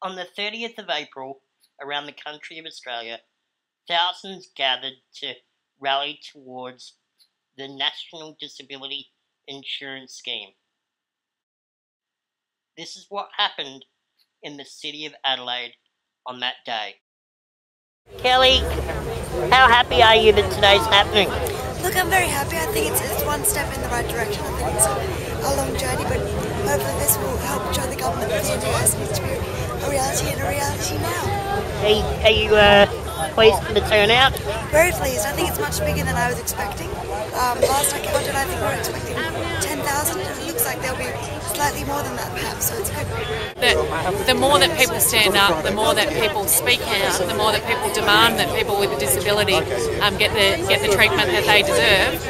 On the 30th of April, around the country of Australia, thousands gathered to rally towards the National Disability Insurance Scheme. This is what happened in the city of Adelaide on that day. Kelly, how happy are you that today's happening? Look, I'm very happy. I think it's one step in the right direction. I think it's a long journey, but hopefully this will help show the government that the NDIS needs to be a reality and a reality now. Are you pleased for the turnout? Very pleased. I think it's much bigger than I was expecting. Last I counted, I think we were expecting 10,000. It looks like there'll be slightly more than that perhaps, so it's good. The more that people stand up, the more that people speak out, the more that people demand that people with a disability get the treatment that they deserve,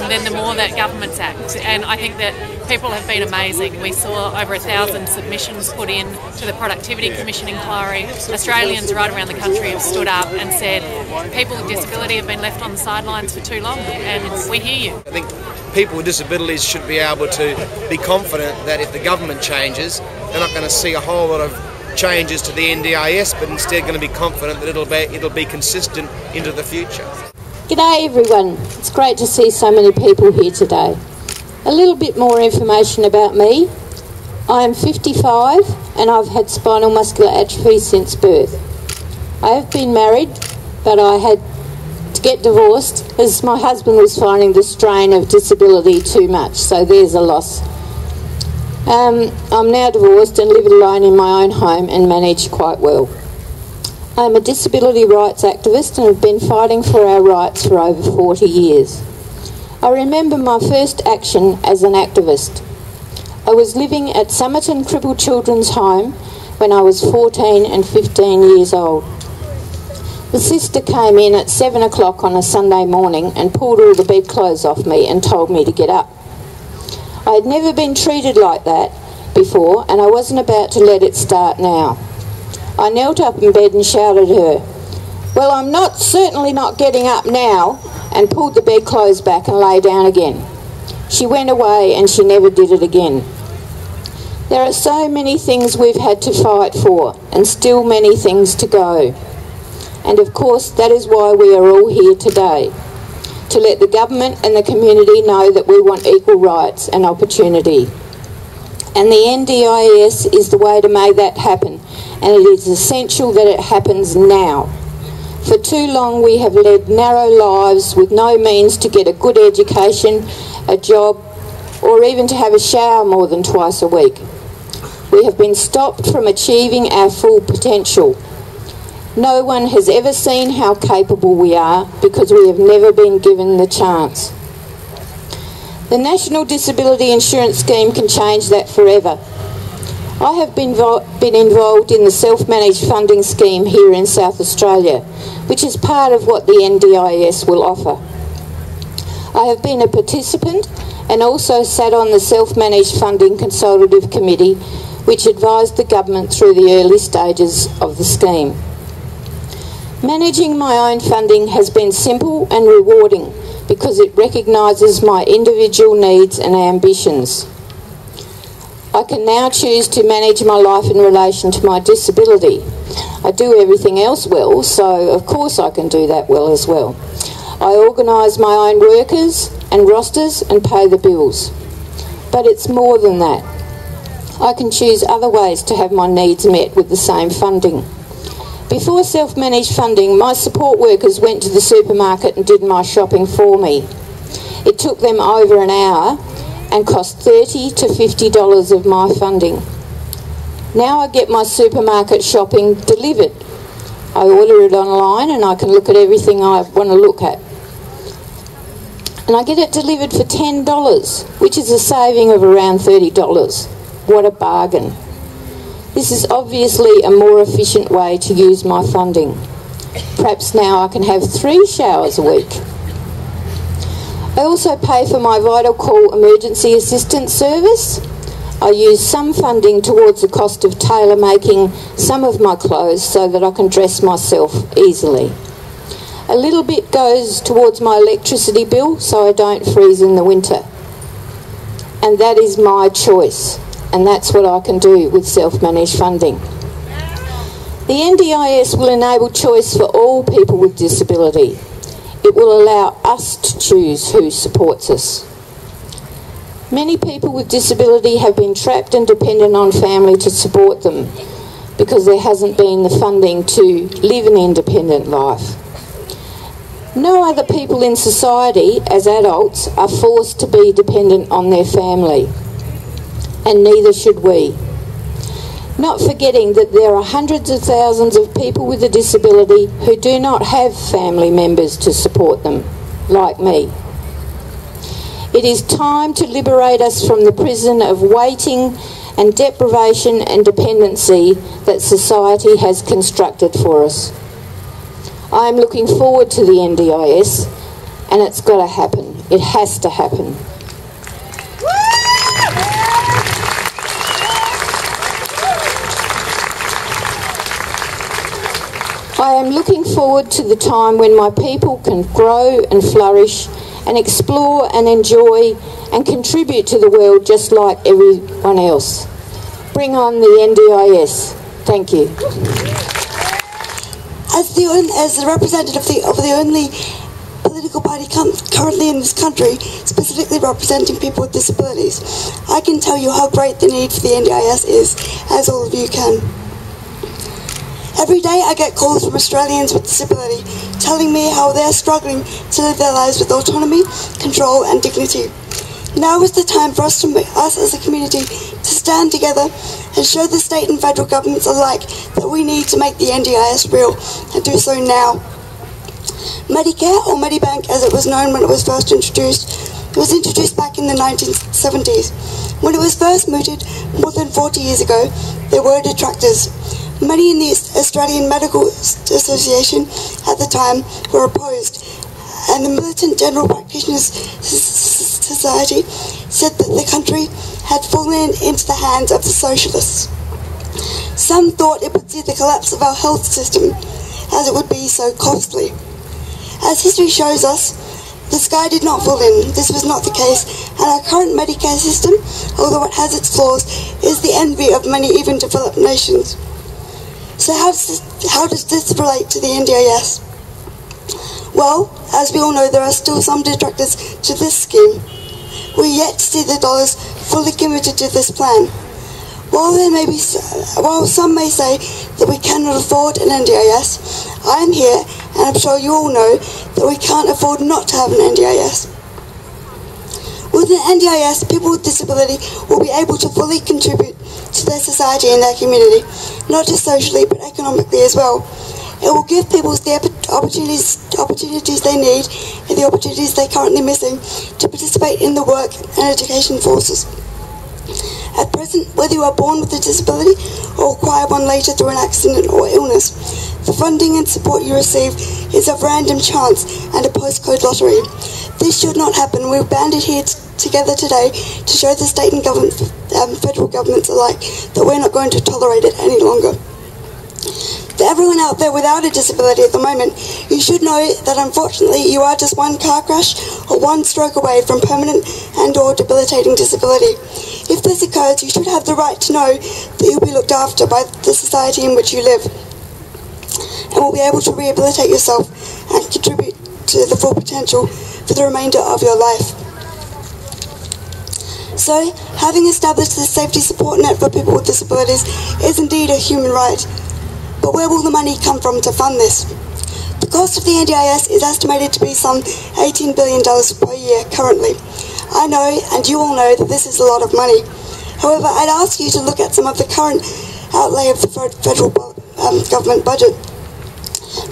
then the more that governments act. And I think that people have been amazing. We saw over 1,000 submissions put in to the Productivity Commission inquiry. Australians right around the country have stood up and said people with disability have been left on the sidelines for too long, and we hear you. I think people with disabilities should be able to be confident that if the government changes, they're not going to see a whole lot of changes to the NDIS, but instead going to be confident that it'll be consistent into the future. G'day everyone, it's great to see so many people here today. A little bit more information about me. I am 55 and I've had spinal muscular atrophy since birth. I have been married, but I had to get divorced as my husband was finding the strain of disability too much, so there's a loss. I'm now divorced and live alone in my own home and manage quite well. I'm a disability rights activist and have been fighting for our rights for over 40 years. I remember my first action as an activist. I was living at Somerton Crippled Children's Home when I was 14 and 15 years old. The sister came in at 7 o'clock on a Sunday morning and pulled all the bedclothes off me and told me to get up. I had never been treated like that before and I wasn't about to let it start now. I knelt up in bed and shouted at her, "Well, I'm certainly not getting up now," and pulled the bedclothes back and lay down again. She went away and she never did it again. There are so many things we've had to fight for and still many things to go. And of course that is why we are all here today, to let the government and the community know that we want equal rights and opportunity. And the NDIS is the way to make that happen, and it is essential that it happens now. For too long we have led narrow lives with no means to get a good education, a job, or even to have a shower more than twice a week. We have been stopped from achieving our full potential. No one has ever seen how capable we are because we have never been given the chance. The National Disability Insurance Scheme can change that forever. I have been involved in the self-managed funding scheme here in South Australia, which is part of what the NDIS will offer. I have been a participant and also sat on the Self-Managed Funding Consultative Committee, which advised the government through the early stages of the scheme. Managing my own funding has been simple and rewarding because it recognises my individual needs and ambitions. I can now choose to manage my life in relation to my disability. I do everything else well, so of course I can do that well as well. I organise my own workers and rosters and pay the bills. But it's more than that. I can choose other ways to have my needs met with the same funding. Before self-managed funding, my support workers went to the supermarket and did my shopping for me. It took them over an hour and cost $30 to $50 of my funding. Now I get my supermarket shopping delivered. I order it online and I can look at everything I want to look at. And I get it delivered for $10, which is a saving of around $30. What a bargain. This is obviously a more efficient way to use my funding. Perhaps now I can have 3 showers a week. I also pay for my Vital Call emergency assistance service. I use some funding towards the cost of tailor-making some of my clothes so that I can dress myself easily. A little bit goes towards my electricity bill so I don't freeze in the winter. And that is my choice. And that's what I can do with self-managed funding. The NDIS will enable choice for all people with disability. It will allow us to choose who supports us. Many people with disability have been trapped and dependent on family to support them because there hasn't been the funding to live an independent life. No other people in society, as adults, are forced to be dependent on their family, and neither should we. Not forgetting that there are hundreds of thousands of people with a disability who do not have family members to support them, like me. It is time to liberate us from the prison of waiting and deprivation and dependency that society has constructed for us. I am looking forward to the NDIS, and it's got to happen. It has to happen. I am looking forward to the time when my people can grow and flourish and explore and enjoy and contribute to the world just like everyone else. Bring on the NDIS. Thank you. As the representative of the only political party currently in this country, specifically representing people with disabilities, I can tell you how great the need for the NDIS is, as all of you can. Every day I get calls from Australians with disability telling me how they're struggling to live their lives with autonomy, control and dignity. Now is the time for us as a community to stand together and show the state and federal governments alike that we need to make the NDIS real, and do so now. Medicare, or Medibank as it was known when it was first introduced, was introduced back in the 1970s. When it was first mooted more than 40 years ago, there were detractors. Many in the Australian Medical Association at the time were opposed, and the Militant General Practitioners Society said that the country had fallen into the hands of the socialists. Some thought it would see the collapse of our health system, as it would be so costly. As history shows us, the sky did not fall in. This was not the case, and our current Medicare system, although it has its flaws, is the envy of many even developed nations. So how does this relate to the NDIS? Well, as we all know, there are still some detractors to this scheme. We're yet to see the dollars fully committed to this plan. While some may say that we cannot afford an NDIS, I am here, and I'm sure you all know that we can't afford not to have an NDIS. With an NDIS, people with disability will be able to fully contribute to their society and their community, not just socially but economically as well. It will give people the opportunities they need and the opportunities they're currently missing to participate in the work and education forces. At present, whether you are born with a disability or acquire one later through an accident or illness, the funding and support you receive is of random chance and a postcode lottery. This should not happen. We've banded here together today to show the state and federal governments alike that we're not going to tolerate it any longer. To everyone out there without a disability at the moment, you should know that unfortunately you are just one car crash or one stroke away from permanent and or debilitating disability. If this occurs, you should have the right to know that you'll be looked after by the society in which you live, and will be able to rehabilitate yourself and contribute to the full potential for the remainder of your life. So, having established this safety support net for people with disabilities is indeed a human right. But where will the money come from to fund this? The cost of the NDIS is estimated to be some $18 billion per year currently. I know, and you all know, that this is a lot of money. However, I'd ask you to look at some of the current outlay of the federal government budget.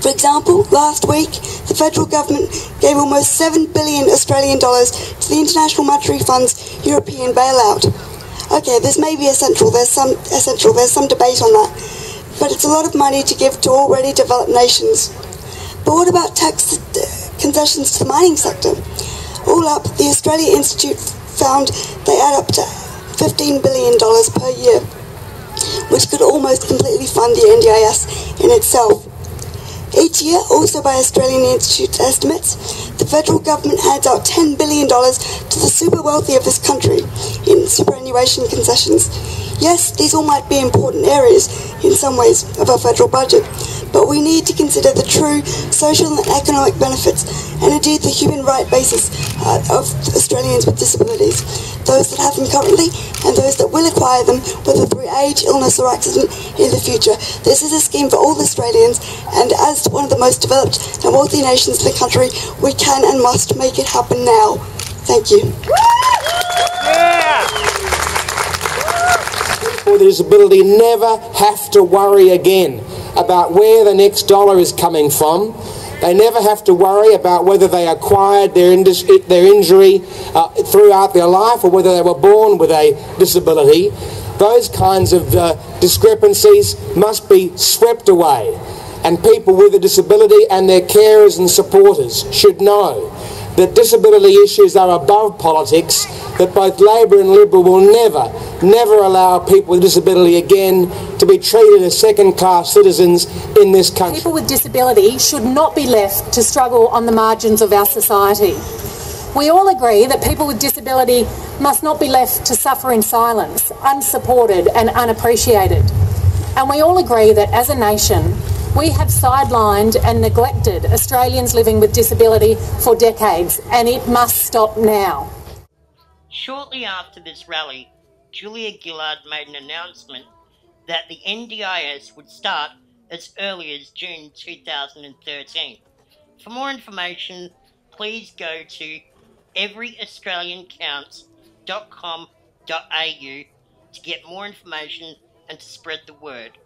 For example, last week, the federal government gave almost $7 billion Australian dollars to the International Monetary Fund's European bailout. Okay, this may be essential. There's some debate on that. But it's a lot of money to give to already developed nations. But what about tax concessions to the mining sector? All up, the Australia Institute found they add up to $15 billion per year, which could almost completely fund the NDIS in itself. Each year, also by Australian Institute estimates, the federal government hands out $10 billion to the super wealthy of this country in superannuation concessions. Yes, these all might be important areas in some ways of our federal budget, but we need to consider the true social and economic benefits, and indeed the human right basis of Australians with disabilities, those that have them currently and those that will acquire them, whether through age, illness or accident in the future. This is a scheme for all Australians, and as one of the most developed and wealthy nations in the country, we can and must make it happen now. Thank you. People with a disability never have to worry again about where the next dollar is coming from. They never have to worry about whether they acquired their injury throughout their life or whether they were born with a disability. Those kinds of discrepancies must be swept away, and people with a disability and their carers and supporters should know that disability issues are above politics, that both Labor and Liberal will never allow people with disability again to be treated as second-class citizens in this country. People with disability should not be left to struggle on the margins of our society. We all agree that people with disability must not be left to suffer in silence, unsupported and unappreciated. And we all agree that as a nation, we have sidelined and neglected Australians living with disability for decades, and it must stop now. Shortly after this rally, Julia Gillard made an announcement that the NDIS would start as early as June 2013. For more information, please go to everyaustraliancounts.com.au to get more information and to spread the word.